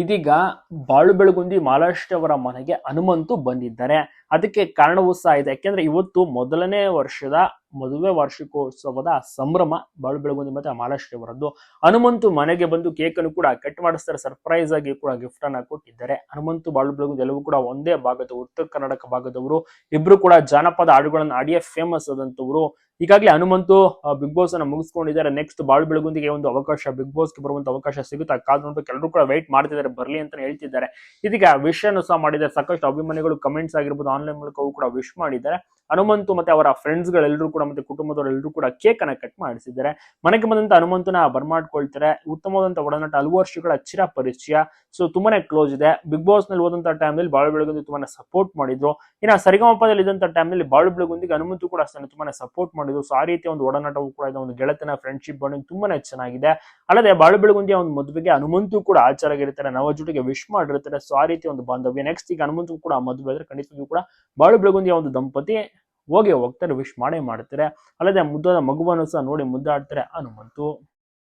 ಇದೀಗ ಬಾಳು ಬೆಳಗುಂದಿ ಮಾಲಾಶ್ರೀ ಅವರ ಮನೆಗೆ ಹನುಮಂತು ಬಂದಿದ್ದಾರೆ. ಅದಕ್ಕೆ ಕಾರಣವೂ ಸಹ ಇದೆ. ಯಾಕೆಂದ್ರೆ ಇವತ್ತು ಮೊದಲನೇ ವರ್ಷದ ಮದುವೆ ವಾರ್ಷಿಕೋತ್ಸವದ ಸಂಭ್ರಮ ಬಾಳು ಬೆಳಗುಂದಿ ಮತ್ತೆ ಮಾಲಾಶ್ರೀ ಅವರದ್ದು. ಹನುಮಂತು ಮನೆಗೆ ಬಂದು ಕೇಕ್ ಅನ್ನು ಕೂಡ ಕಟ್ ಮಾಡಿಸ್ತಾರೆ. ಸರ್ಪ್ರೈಸ್ ಆಗಿ ಕೂಡ ಗಿಫ್ಟ್ ಅನ್ನ ಕೊಟ್ಟಿದ್ದಾರೆ. ಹನುಮಂತು ಬಾಳು ಬೆಳಗುಂದಿ ಎಲ್ಲವೂ ಕೂಡ ಒಂದೇ ಭಾಗದ ಉತ್ತರ ಕರ್ನಾಟಕ ಭಾಗದವರು. ಇಬ್ರು ಕೂಡ ಜಾನಪದ ಹಾಡುಗಳನ್ನು ಆಡಿಯೇ ಫೇಮಸ್ ಆದಂತವರು. ಈಗಾಗಲೇ ಹನುಮಂತು ಬಿಗ್ ಬಾಸ್ ಅನ್ನ ಮುಗಿಸ್ಕೊಂಡಿದ್ದಾರೆ. ನೆಕ್ಸ್ಟ್ ಬಾಳು ಬೆಳಗುಂದಿಗೆ ಒಂದು ಅವಕಾಶ, ಬಿಗ್ ಬಾಸ್ಗೆ ಬರುವಂತ ಅವಕಾಶ ಸಿಗುತ್ತಾ ಕಾದು ನೋಡ್ಬೇಕು. ಎಲ್ಲರೂ ಕೂಡ ವೇಟ್ ಮಾಡ್ತಿದ್ದಾರೆ, ಬರ್ಲಿ ಅಂತ ಹೇಳ್ತಿದ್ದಾರೆ. ಇದೀಗ ವಿಶ್ ಅನ್ನು ಸಹ ಮಾಡಿದ್ದಾರೆ. ಸಾಕಷ್ಟು ಅಭಿಮಾನಿಗಳು ಕಮೆಂಟ್ಸ್ ಆಗಿರ್ಬೋದು, ಆನ್ಲೈನ್ ಮೂಲಕವೂ ಕೂಡ ವಿಶ್ ಮಾಡಿದ್ದಾರೆ. ಹನುಮಂತು ಮತ್ತೆ ಅವರ ಫ್ರೆಂಡ್ಸ್ ಗಳೆಲ್ಲರೂ ಕೂಡ ಮತ್ತೆ ಕುಟುಂಬದವರೆಲ್ಲರೂ ಕೂಡ ಕೇಕ್ ಅನ್ನ ಕಟ್ ಮಾಡಿಸಿದ್ದಾರೆ. ಮನೆಗೆ ಬಂದಂತ ಹನುಮಂತನ ಬರ್ಮಾಡ್ಕೊಳ್ತಾರೆ. ಉತ್ತಮವಾದಂತ ಒಡನಾಟ, ಹಲವು ವರ್ಷಗಳ ಚಿರ ಪರಿಚಯ, ಸೊ ತುಂಬಾನೇ ಕ್ಲೋಸ್ ಇದೆ. ಬಿಗ್ ಬಾಸ್ ನಲ್ಲಿ ಹೋದಂತ ಟೈಮ್ ನಲ್ಲಿ ಬಾಳು ಬೆಳಗುಂದಿ ತುಂಬಾನೇ ಸಪೋರ್ಟ್ ಮಾಡಿದ್ರು. ಇನ್ನ ಸರಿಗಮಪದಲ್ಲಿ ಇದ್ದಂತ ಟೈಮ್ ನಲ್ಲಿ ಬಾಳು ಬೆಳಗುಂದಿಗೆ ಹನುಮಂತು ಕೂಡ ತುಂಬಾನೇ ಸಪೋರ್ಟ್ ಮಾಡಿದ್ರು. ಸೊ ಆ ರೀತಿಯ ಒಂದು ಒಡನಾಟವು ಕೂಡ ಇದೆ. ಒಂದು ಗೆಳೆತನ, ಫ್ರೆಂಡ್ಶಿಪ್ ಬಾಂಡಿಂಗ್ ತುಂಬಾನೇ ಚೆನ್ನಾಗಿದೆ. ಅಲ್ಲದೆ ಬಾಳು ಬೆಳಗುಂದಿಯ ಒಂದು ಮದುವೆಗೆ ಹನುಮಂತು ಕೂಡ ಆಚಾರಾಗಿರ್ತಾರೆ, ನವ ಜೊತೆಗೆ ವಿಶ್ ಮಾಡಿರ್ತಾರೆ. ಸೊ ಆ ರೀತಿಯ ಒಂದು ಬಾಂಧವ್ಯ. ನೆಕ್ಸ್ಟ್ ಈಗ ಹನುಮಂತು ಕೂಡ ಮದುವೆ ಆದ್ರೆ ಖಂಡಿತವಾಗಿಯೂ ಕೂಡ ಬಾಳು ಬೆಳಗುಂದಿಯ ಒಂದು ದಂಪತಿ ಹೋಗ್ತಾರೆ, ವಿಶ್ ಮಾಡೇ ಮಾಡ್ತಾರೆ. ಅಲ್ಲದೆ ಮುದ್ದಾದ ಮಗುವನ್ನು ಸಹ ನೋಡಿ ಮುದ್ದಾಡ್ತಾರೆ ಹನುಮಂತು.